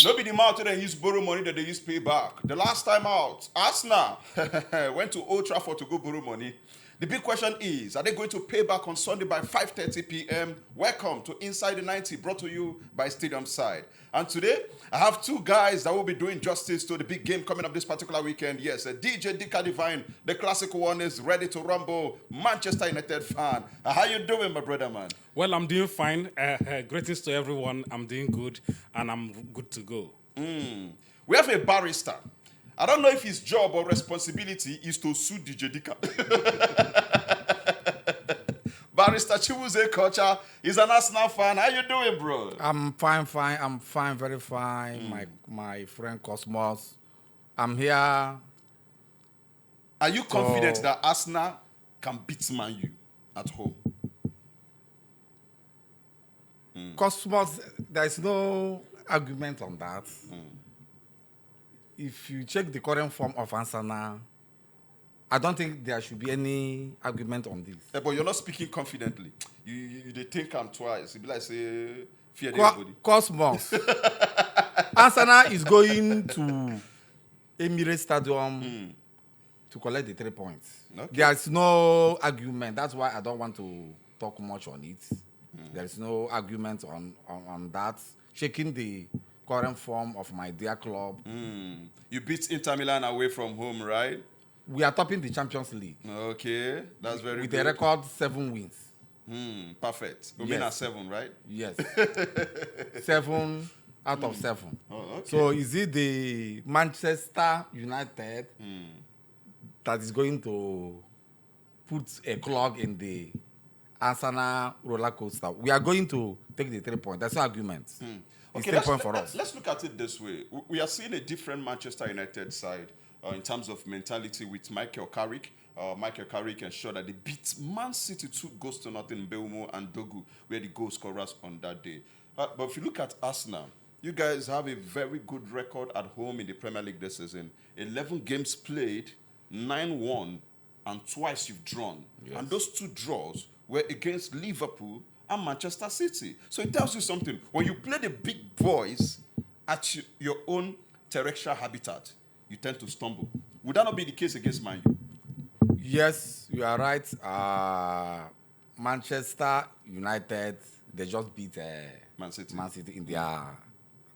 No be the amount that they use borrow money that they use pay back. The last time out, Arsenal went to Old Trafford to go borrow money. The big question is, are they going to pay back on Sunday by 5:30 p.m.? Welcome to Inside the 90, brought to you by Stadium Side. And today, I have two guys that will be doing justice to the big game coming up this particular weekend. Yes, DJ Dika Divine, the classic one, is ready to rumble. Manchester United fan. How you doing, my brother, man? Well, I'm doing fine. Greetings to everyone. I'm doing good, and I'm good to go. We have a barrister. I don't know if his job or responsibility is to sue DJ Dika. Barrister Chibuze Culture is an Arsenal fan. How you doing, bro? I'm fine. I'm fine, very fine. My friend Cosmos. I'm here. Are you confident that Arsenal can beat Man U at home? Cosmos, there's no argument on that. If you check the current form of Arsenal, I don't think there should be any argument on this. But you're not speaking confidently. You they think I'm twice. You be like say fear everybody. Cosmos. Arsenal is going to Emirates Stadium to collect the 3 points. Okay. There's no argument. That's why I don't want to talk much on it. There is no argument on that. Checking the current form of my dear club. You beat Inter Milan away from home, right? We are topping the Champions League Okay, that's very with good. a record 7 wins. Perfect. We Yes. mean at 7, right? Yes. 7 out of 7. Oh, okay. So is it the Manchester United that is going to put a clog in the Arsenal roller coaster? We are going to take the 3 points. That's no argument. It's Okay, 3 points for us. let's look at it this way. We are seeing a different Manchester United side in terms of mentality with Michael Carrick. Michael Carrick ensured that they beat Man City 2-0 in Belmo and Dogu, where the goal scorers on that day. But if you look at Arsenal, you guys have a very good record at home in the Premier League this season. 11 games played, 9 won, and twice you've drawn. And those 2 draws were against Liverpool and Manchester City. So it tells you something. When you play the big boys at your own terrestrial habitat, you tend to stumble. Would that not be the case against Man U? Yes, you are right. Manchester United, they just beat Man City. Man City in their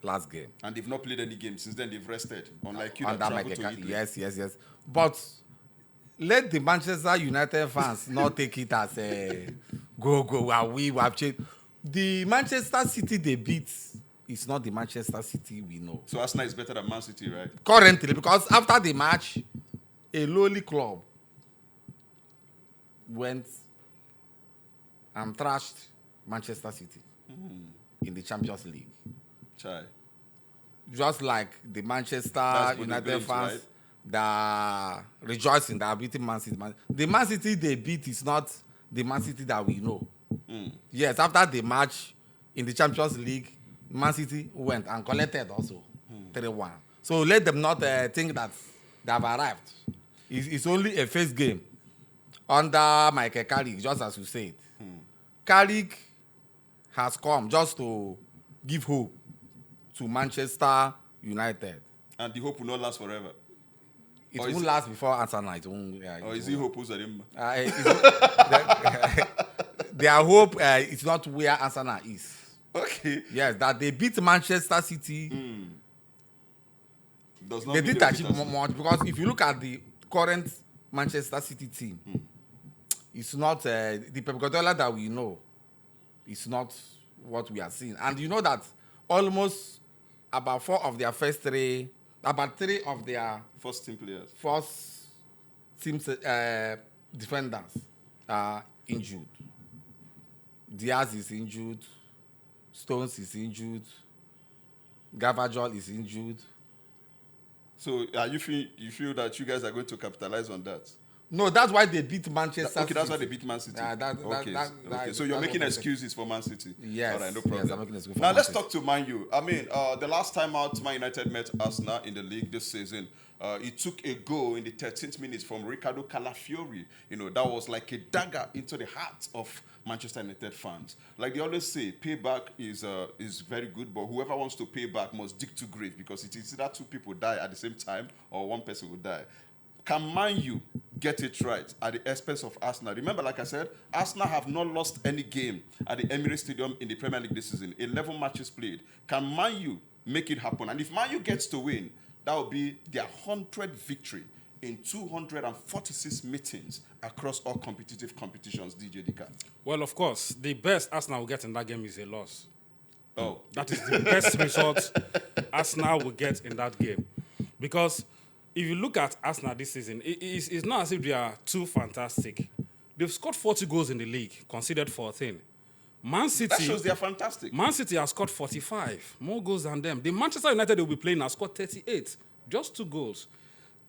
last game. And they've not played any games since then. They've rested, unlike you that Under traveled Michael to Carrick. Italy. Yes. But let the Manchester United fans not take it as a go. We have changed. The Manchester City they beat is not the Manchester City we know So Arsenal is better than Man City, right? currently, because after the match, a lowly club went and thrashed Manchester City in the Champions League. Chai. Just like the Manchester That's good United ability, fans right? that are rejoicing that are beating Man City. The Man City they beat is not the Man City that we know. Yes, after the match in the Champions League, Man City went and collected also 3-1. So let them not think that they have arrived. It's only a first game under Michael Carrick, just as you said. Carrick has come just to give hope to Manchester United. And the hope will not last forever. It Or is won't it- last before Arsenal. It won't. Or is it hope who's Their hope is not where Arsenal is. Okay. Yes, that they beat Manchester City. Does not They mean didn't they achieve beat us. much because if you look at the current Manchester City team, it's not the Pep Guardiola that we know. It's not what we are seeing, and you know that almost about 3 of their First team players. first team defenders are injured. Diaz is injured. Stones is injured. Gavajol is injured. So you feel that you guys are going to capitalize on that? No, that's why they beat Manchester Okay, that's why City. they beat Man City. Okay. Okay. So you're making excuses for Man City. Yes, All right, no yes, problem. I'm making excuses for Now Man let's City. talk to Man U. I mean, the last time out, Man United met Arsenal in the league this season, He took a goal in the 13th minute from Ricardo Calafiori. That was like a dagger into the heart of Manchester United fans. Like they always say, payback is very good, but whoever wants to pay back must dig too grave, because it is either two people die at the same time or one person will die. Can Man U get it right at the expense of Arsenal? Remember, like I said, Arsenal have not lost any game at the Emirates Stadium in the Premier League this season. 11 matches played. Can Man U make it happen? And if Man U gets to win, that will be their 100th victory in 246 meetings across all competitive competitions, DJ Dika. Well, of course, the best Arsenal will get in that game is a loss. Oh. That is the best result Arsenal will get in that game. Because if you look at Arsenal this season, it's not as if they are too fantastic. They've scored 40 goals in the league, conceded 14. Man City... That shows they are fantastic. Man City has scored 45, more goals than them. The Manchester United they will be playing has scored 38, just 2 goals.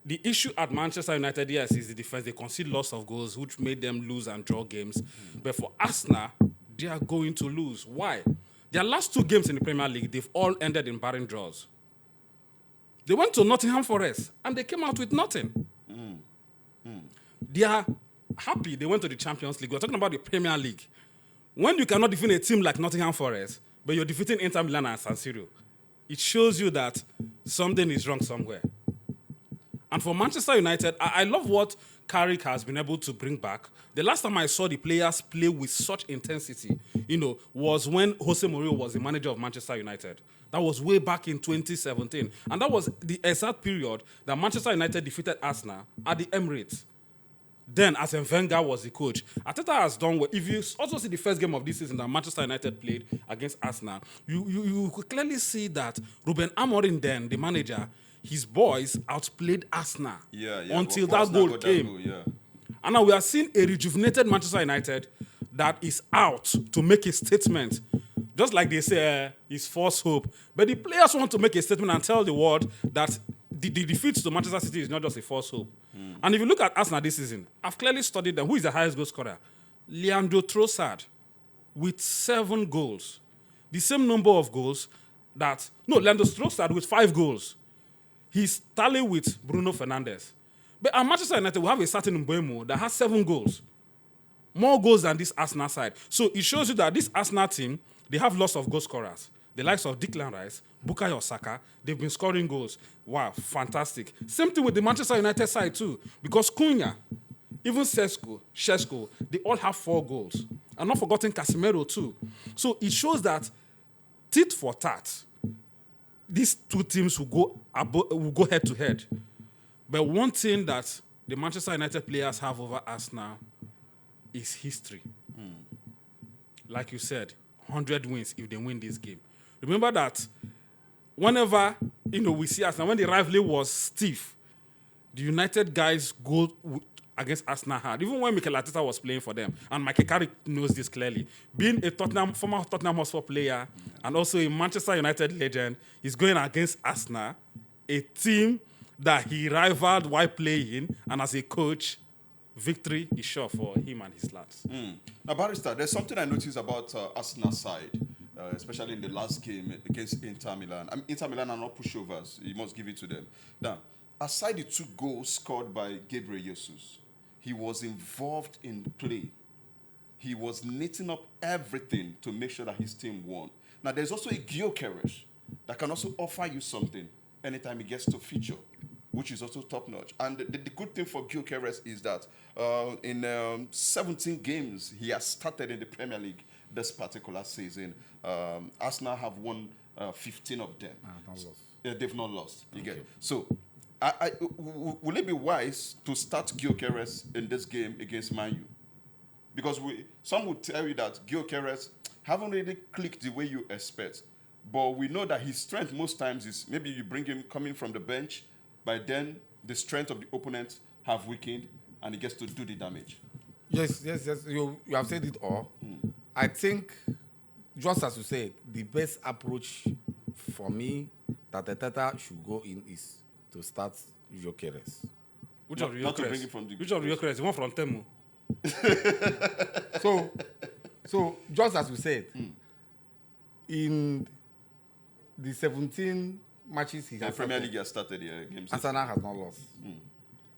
The issue at Manchester United, yes, is the defense. They concede lots of goals, which made them lose and draw games. But for Arsenal, they are going to lose. Why? Their last 2 games in the Premier League, they've all ended in barren draws. They went to Nottingham Forest, and they came out with nothing. They are happy they went to the Champions League. We're talking about the Premier League. When you cannot defeat a team like Nottingham Forest, but you're defeating Inter Milan and San Siro, it shows you that something is wrong somewhere. And for Manchester United, I love what Carrick has been able to bring back. The last time I saw the players play with such intensity, was when Jose Mourinho was the manager of Manchester United. That was way back in 2017. And that was the exact period that Manchester United defeated Arsenal at the Emirates. Then, as Wenger was the coach, Arteta has done well. If you also see the first game of this season that Manchester United played against Arsenal, you could clearly see that Ruben Amorim, then the manager, his boys outplayed Arsenal until that goal came. And now we are seeing a rejuvenated Manchester United that is out to make a statement. Just like they say, it's false hope. But the players want to make a statement and tell the world that the defeat to Manchester City is not just a false hope. And if you look at Arsenal this season, I've clearly studied them. Who is the highest goal scorer? Leandro Trossard with 7 goals. The same number of goals Leandro Trossard with 5 goals. He's tallied with Bruno Fernandes. But at Manchester United, we have a certain Mbeumo that has 7 goals. More goals than this Arsenal side. So it shows you that this Arsenal team, they have lots of goal scorers. The likes of Declan Rice, Bukayo Saka, they've been scoring goals. Wow, fantastic. Same thing with the Manchester United side too. Because Cunha, even Šeško, they all have 4 goals. And not forgetting Casemiro too. So it shows that tit for tat, these 2 teams will go head to head. But one thing that the Manchester United players have over Arsenal is history. Like you said, 100 wins if they win this game. Remember that whenever we see Arsenal, when the rivalry was stiff, the United guys go against Arsenal hard. Even when Mikel Arteta was playing for them, and Michael Carrick knows this clearly. Being a former Tottenham Hotspur player and also a Manchester United legend, he's going against Arsenal, a team that he rivaled while playing, and as a coach, victory is sure for him and his lads. Now, Barrister, there's something I noticed about Arsenal's side, especially in the last game against Inter Milan. Inter Milan are not pushovers. You must give it to them. Now, aside the 2 goals scored by Gabriel Jesus, he was involved in play. He was knitting up everything to make sure that his team won. Now, there's also a Gyökeres that can also offer you something anytime he gets to feature, which is also top-notch. And the good thing for Gyökeres is that in 17 games he has started in the Premier League this particular season, Arsenal have won 15 of them. They've not lost. You get it? So, will it be wise to start Gyökeres in this game against Man U? Because some would tell you that Gyökeres haven't really clicked the way you expect. But we know that his strength most times is maybe you bring him coming from the bench, by then the strength of the opponent have weakened and he gets to do the damage. Yes. You have said it all. I think, just as you said, the best approach for me that the Arteta should go in is to start Gyökeres. Which of Not to bring it from the... Which of Gyökeres? The one from Temu. So just as you said, in the 17 matches he The has Premier started, League has started here. Games. Arsenal has not lost.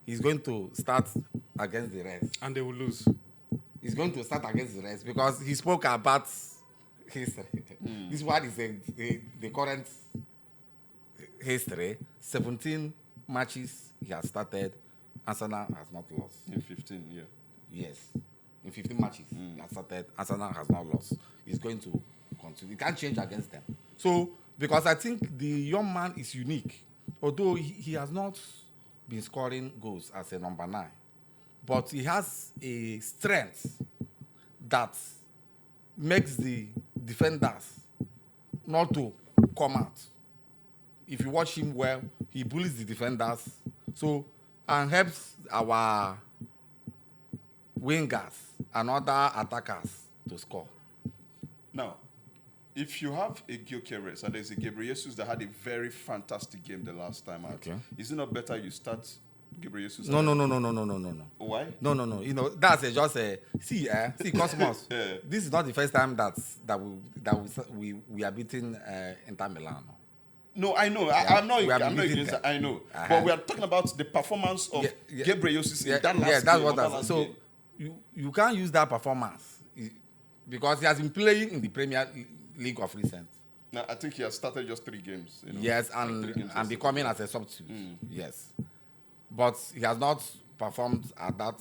He's going to start against the rest. And they will lose. He's going to start against the rest because he spoke about history. This one is the current history. 17 matches he has started. Arsenal has not lost. In 15, yeah. Yes. In 15 matches he has started. Arsenal has not lost. He's going to continue. He can't change against them. So, because I think the young man is unique. Although he has not been scoring goals as a number 9. But he has a strength that makes the defenders not to come out. If you watch him well, he bullies the defenders. So, and helps our wingers and other attackers to score. Now, if you have a Gyökeres and there's a Gabriel Jesus that had a very fantastic game the last time out, Okay. is it not better you start Gabriel Jesus? No. Why? No. You know, that's just a see, Cosmos. Yeah. This is not the first time that we are beating Inter Milan. No, I know. Yeah, I'm not we are against beating that. them. I know. Uh-huh. But we are talking about the performance of Gabriel Jesus in that last that's game. what of that that's last so game. you can't use that performance because he has been playing in the Premier League of recent. Now, I think he has started just 3 games. You know, Yes, like 3 games and becoming as a substitute. Yes, but he has not performed at that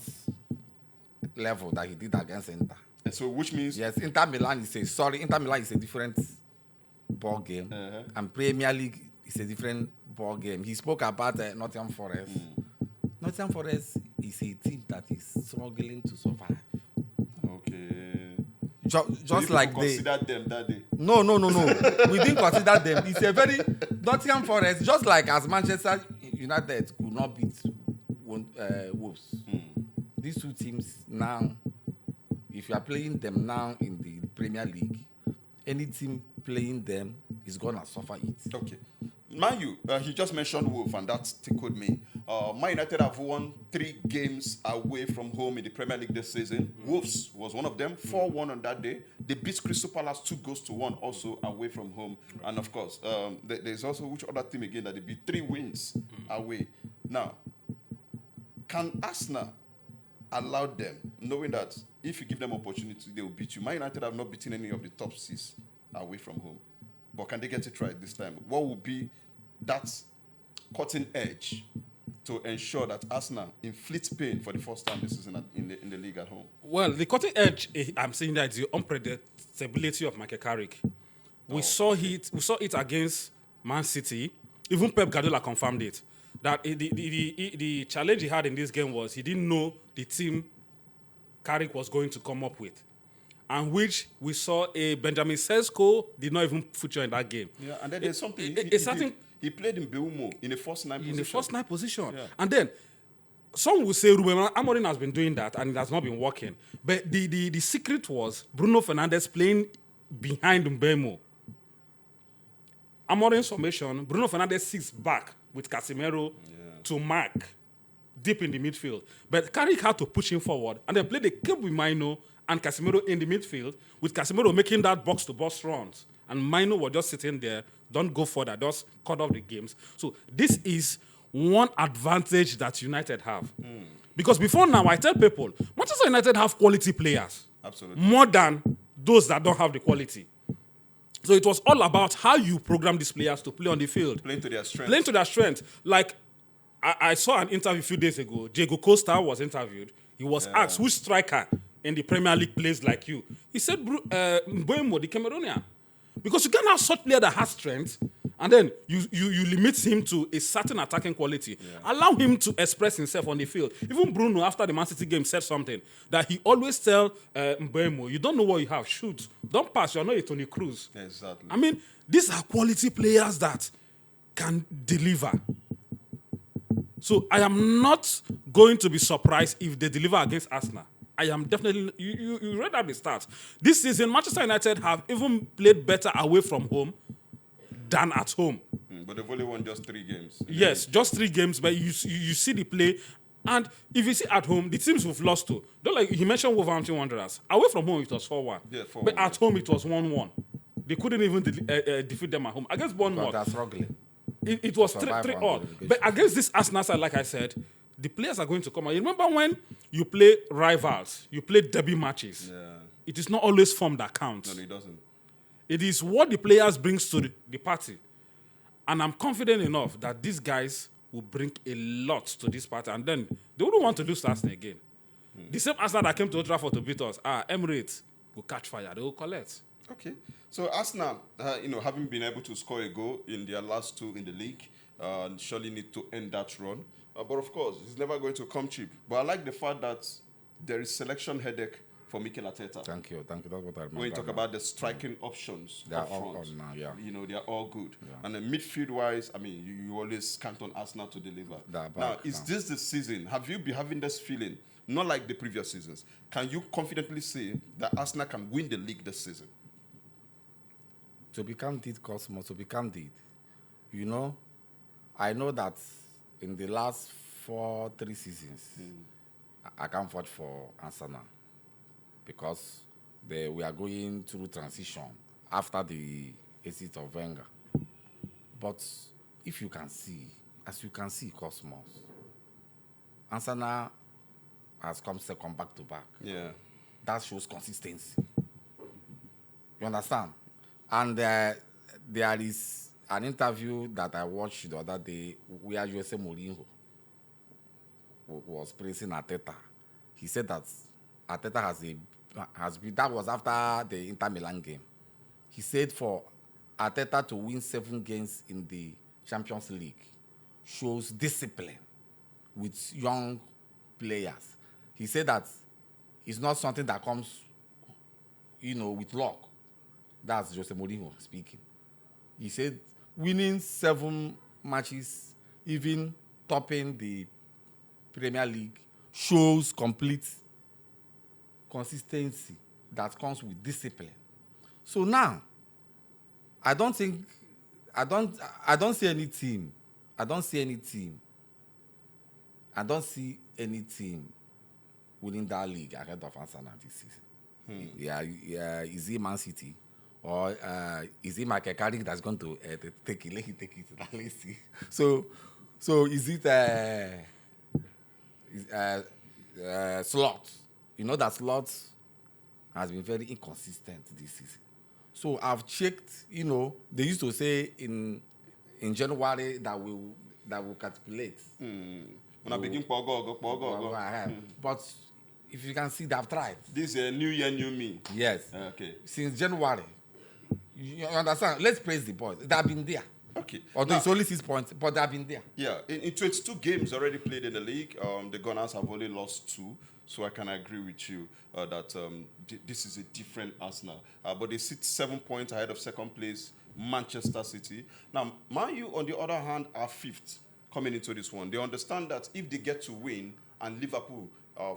level that he did against Inter. And so, which means Yes, Inter Milan is a different ball game, and Premier League is a different ball game. He spoke about Nottingham Forest. Nottingham Forest is a team that is struggling to survive. okay. Just So you like people they. considered them that day. No. We didn't consider them. It's a very Nottingham Forest, just like as Manchester United could not beat Wolves. These two teams now, if you are playing them now in the Premier League, any team playing them is gonna suffer it. Okay. Man U, he just mentioned Wolf, and that tickled me. Man United have won 3 games away from home in the Premier League this season. Wolves was one of them, 4-1 on that day. They beat Crystal Palace 2-1 also away from home. And of course, there's also which other team again that they beat 3 wins away. Now, can Arsenal allow them, knowing that if you give them opportunity, they will beat you? Man United have not beaten any of the top 6 away from home. But can they get it right this time? What will be that cutting edge to ensure that Arsenal inflicts pain for the first time this season in the league at home? Well, the cutting edge, I'm saying that is the unpredictability of Michael Carrick. We saw it against Man City. Even Pep Guardiola confirmed it. That the challenge he had in this game was he didn't know the team Carrick was going to come up with, and which we saw a Benjamin Sesko did not even feature in that game. Yeah, and then there's something. He played in Beumo in the first 9 position. In the first 9 position. Yeah. And then some will say Ruben Amorim has been doing that and it has not been working. But the secret was Bruno Fernandes playing behind Mbeumo. Amorim's formation, Bruno Fernandes sits back with Casemiro to mark deep in the midfield. But Carrick had to push him forward and then play the cape with Maino and Casemiro in the midfield, with Casemiro making that box-to-box runs. And Maino was just sitting there, don't go further, just cut off the games. So this is one advantage that United have. Because before now, I tell people, Manchester United have quality players. Absolutely. More than those that don't have the quality. So it was all about how you program these players to play on the field. Playing to their strength. Playing to their strength. Like, I saw an interview a few days ago. Diego Costa was interviewed. He was asked, which striker in the Premier League plays like you? He said, Mbeumo, the Cameroonian. Because you can't have such player that has strength, and then you limit him to a certain attacking quality. Yeah. Allow him to express himself on the field. Even Bruno, after the Man City game, said something that he always tell Mbeumo, you don't know what you have, shoot. Don't pass, you're not a Toni Kroos. Exactly. I mean, these are quality players that can deliver. So I am not going to be surprised if they deliver against Arsenal. I am definitely... You read out the stats. This season, Manchester United have even played better away from home than at home. But they've only won just 3 games. Yes, just 3 games, but you see the play. And if you see at home, the teams we've lost to, don't like he mentioned Wolverhampton Wanderers. Away from home, it was 4-1. Yeah, 4-1. But at home, it was 1-1. They couldn't even defeat them at home. Against Bournemouth, But they're struggling. it was Survive 3 on all. relegation. But against this Arsenal side, like I said, the players are going to come out. You remember when you play rivals, you play derby matches. Yeah. It is not always form that counts. No, it doesn't. It is what the players brings to the party. And I'm confident enough that these guys will bring a lot to this party. And then they wouldn't want to lose to Arsenal again. The same Arsenal that came to Old Trafford to beat us, Emirates will catch fire. They will collect. Okay. So Arsenal, having been able to score a goal in their last 2 in the league, surely need to end that run. But of course, it's never going to come cheap. But I like the fact that there is selection headache for Mikel Arteta. Thank you. That's what I remember. When you talk about the striking options They are up all front, on now, yeah. They are all good. And then midfield-wise, you always count on Arsenal to deliver. They're back Now, is now. this the season? Have you been having this feeling? Not like the previous seasons. Can you confidently say that Arsenal can win the league this season? To become deed, Cosmo, to become deed. I know that in the last 3 seasons, I can't vote for Arsenal because we are going through transition after the exit of Wenger. But if you can see, as you can see, Cosmos, Arsenal has come second back to back. Yeah. That shows consistency. You understand? And there is an interview that I watched the other day where Jose Mourinho was praising Arteta. He said that Arteta has been, that was after the Inter Milan game. He said for Arteta to win 7 games in the Champions League shows discipline with young players. He said that it's not something that comes, with luck. That's Jose Mourinho speaking. He said winning 7 matches, even topping the Premier League, shows complete consistency that comes with discipline. So now, I don't see any team. I don't see any team winning that league ahead of Arsenal this season. Yeah, is it Man City? Or is it Michael Carrick that's going to take it? Let him take it. Let's see. So is it Slot? You know that Slot has been very inconsistent this season. So I've checked. They used to say in January that will capitulate. When I begin pogo. But if you can see, they've tried. This is a new year, new me. Yes. Okay. Since January. You understand? Let's praise the boys. They have been there. Okay. Although it's only 6 points, but they have been there. Yeah, in 22 games already played in the league, the Gunners have only lost 2. So I can agree with you that this is a different Arsenal. But they sit 7 points ahead of second place, Manchester City. Now, Man U, on the other hand, are 5th coming into this one. They understand that if they get to win and Liverpool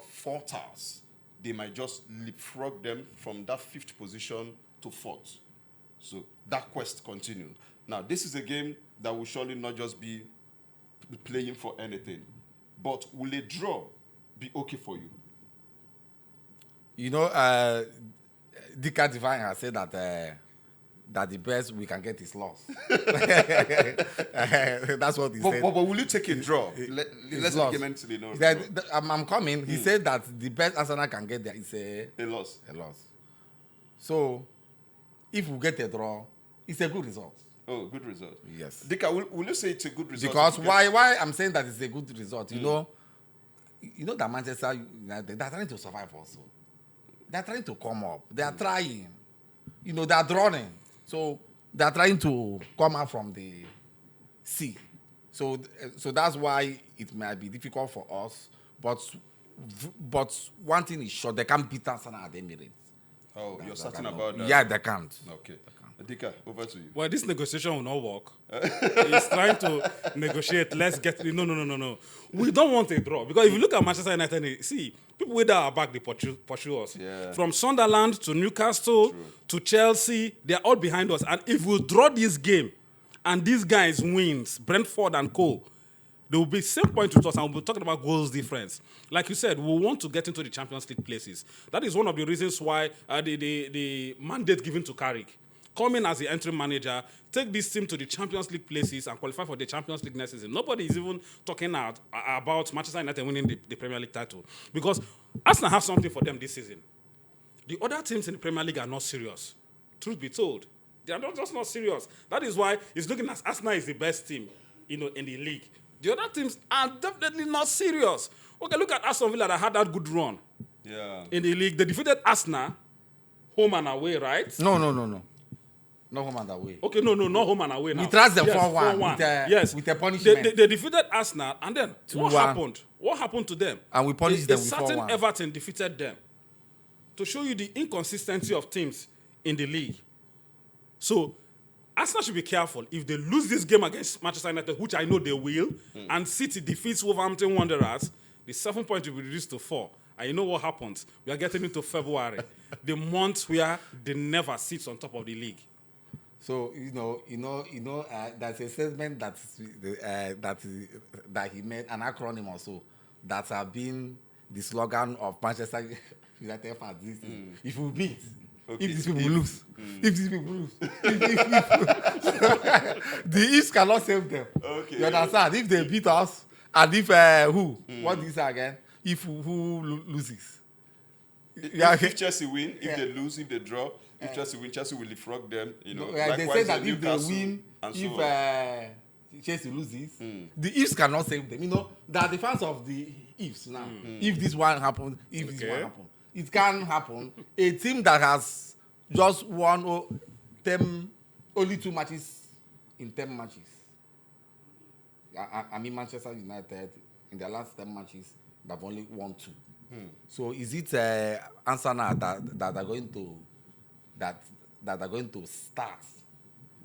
falters, they might just leapfrog them from that 5th position to 4th. So that quest continues. Now, this is a game that will surely not just be playing for anything, but will a draw be okay for you? Dika Divine has said that the best we can get is loss. That's what he said. But will you take a draw? Let's loss. get into the no. I'm coming. He said that the best Arsenal can get there is A loss. a loss. So, if we get a draw, it's a good result. Oh, good result. Yes. Dika, will you say it's a good result? Because if you get- why I'm saying that it's a good result, you know that Manchester United, they're trying to survive also. They're trying to come up. They are trying. They're drowning. So they're trying to come out from the sea. So that's why it might be difficult for us. But one thing is sure, they can't beat Arsenal at Emirates. Oh, you're certain about that? Yeah, they can't. Okay. Dika, over to you. Well, this negotiation will not work. He's trying to negotiate. Let's get... No. We don't want a draw. Because if you look at Manchester United, see, people with our back, they pursue us. Yeah. From Sunderland to Newcastle to Chelsea, they're all behind us. And if we draw this game and these guys wins, Brentford and co., they will be same point with us and we'll be talking about goals difference. Like you said, we want to get into the Champions League places. That is one of the reasons why the mandate given to Carrick. come in as the interim manager, take this team to the Champions League places and qualify for the Champions League next season. Nobody is even talking about Manchester United winning the Premier League title because Arsenal have something for them this season. The other teams in the Premier League are not serious. Truth be told, they are just not serious. That is why it's looking as Arsenal is the best team, in the league. The other teams are definitely not serious. Okay, look at Aston Villa that had that good run in the league. They defeated Arsenal home and away, right? No. Not home and away. Okay, no, not home and away now. We trust them yes, 4-1 with a punishment. They defeated Arsenal, and then what 2-1. happened? What happened to them? And we punished them with certain 4-1. Everton defeated them to show you the inconsistency of teams in the league. So Arsenal should be careful. If they lose this game against Manchester United, which I know they will, and City defeats Wolverhampton Wanderers, the 7 points will be reduced to 4. And you know what happens? We are getting into February, the month where they never sits on top of the league. So that's a statement that he made, an acronym also, that have been the slogan of Manchester United fans. If we beat, Okay. if these people lose, if these people lose, the East cannot save them. Okay. You understand? If they beat us, and if what do you say again? If who loses? If Chelsea win, if they lose, if they draw, if Chelsea win, Chelsea will leapfrog them. You know, They say that if they Newcastle win, and so if on. Chelsea loses, the ifs cannot save them. You know, they are the fans of the ifs now. If this one happens, if this one happens, it can happen. A team that has just won only 2 matches in 10 matches. I mean, Manchester United in their last 10 matches, they've only won 2. So is it answer now that are going to start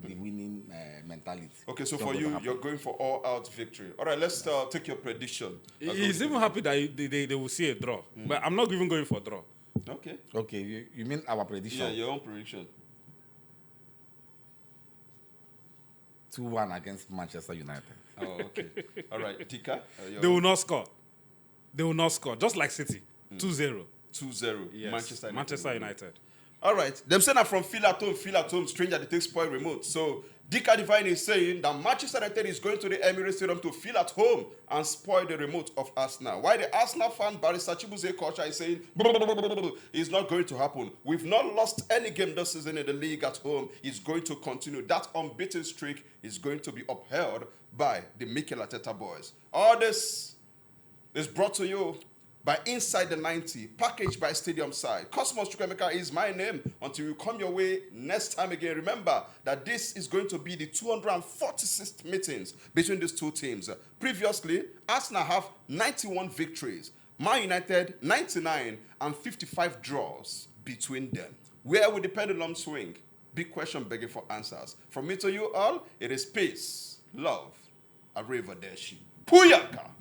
the winning mentality? Okay, so for you, you're going for all-out victory. All right, let's take your prediction. He's even happy that they will see a draw. But I'm not even going for a draw. Okay. Okay, you mean our prediction? Yeah, your own prediction. 2-1 against Manchester United. Oh, okay. All right, Tika. They will not score. They will not score. Just like City. 2-0. 2-0. Yes. Manchester United. All right. Them saying that from feel at home, stranger they take spoil remote. So Dika Divine is saying that Manchester United is going to the Emirates Stadium to feel at home and spoil the remote of Arsenal. While the Arsenal fan Barrister Chibuze Kocha is saying it's not going to happen. We've not lost any game this season in the league at home. It's going to continue. That unbeaten streak is going to be upheld by the Mikel Arteta boys. All this is brought to you by Inside the 90, packaged by Stadium Side. Cosmos Chukwemeka is my name. Until you come your way next time again, remember that this is going to be the 246th meetings between these two teams. Previously, Arsenal have 91 victories, Man United 99, and 55 draws between them. Where will the pendulum swing? Big question begging for answers. From me to you all, it is peace, love, arrivederci. Puyaka!